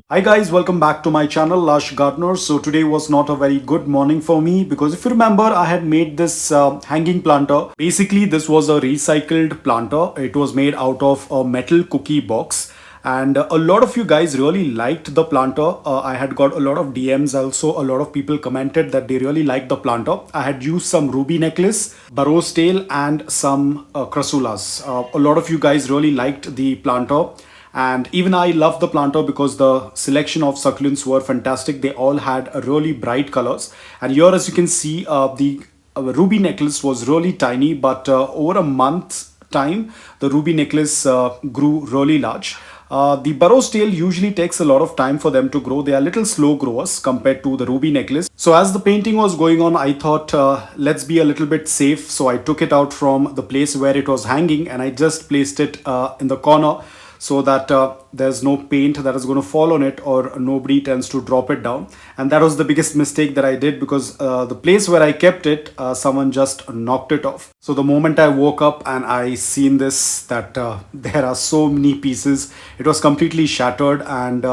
Hi guys, welcome back to my channel Lush Gardener. So today was not a very good morning for me because if you remember I had made this hanging planter. Basically this was a recycled planter. It was made out of a metal cookie box and a lot of you guys really liked the planter. I had got a lot of DMs, also a lot of people commented that they really liked the planter. I had used some ruby necklace, burro's tail and some crassulas. A lot of you guys really liked the planter. And even I love the planter because the selection of succulents were fantastic. They all had really bright colors. And here as you can see, the ruby necklace was really tiny, but over a month's time, the ruby necklace grew really large. The burro's tail usually takes a lot of time for them to grow. They are little slow growers compared to the ruby necklace. So as the painting was going on, I thought let's be a little bit safe. So I took it out from the place where it was hanging and I just placed it in the corner, so that there's no paint that is going to fall on it or nobody tends to drop it down. And that was the biggest mistake that I did because the place where I kept it, someone just knocked it off. So the moment I woke up and I seen this, that there are so many pieces, it was completely shattered. And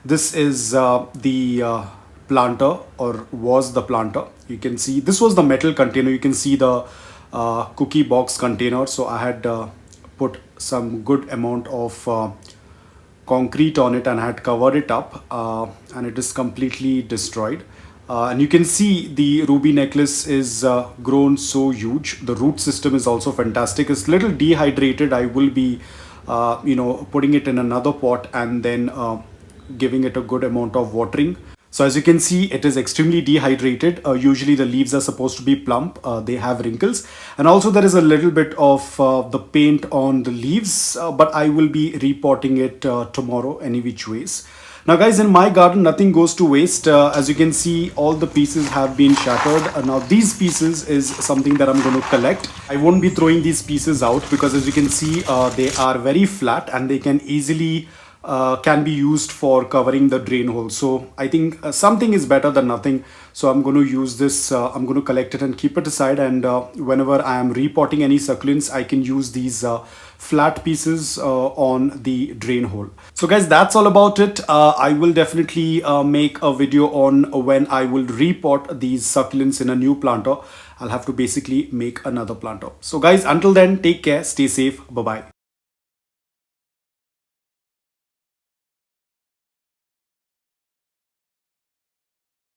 this is the planter, or was the planter. You can see this was the metal container. You can see the cookie box container. So I had put some good amount of concrete on it and had covered it up, and it is completely destroyed. And you can see the ruby necklace is grown so huge. The root system is also fantastic. It's little dehydrated. I will be putting it in another pot and then giving it a good amount of watering. So as you can see, it is extremely dehydrated. Usually the leaves are supposed to be plump. They have wrinkles. And also there is a little bit of the paint on the leaves, but I will be repotting it tomorrow any which ways. Now guys, in my garden, nothing goes to waste. As you can see, all the pieces have been shattered. Now these pieces is something that I'm going to collect. I won't be throwing these pieces out because as you can see, they are very flat and they can easily can be used for covering the drain hole. So I think something is better than nothing. So I'm going to use this, I'm going to collect it and keep it aside, and whenever I am repotting any succulents, I can use these flat pieces on the drain hole. So guys, that's all about it. I will definitely make a video on when I will repot these succulents in a new planter. I'll have to basically make another planter. So guys, until then, take care, stay safe, bye bye.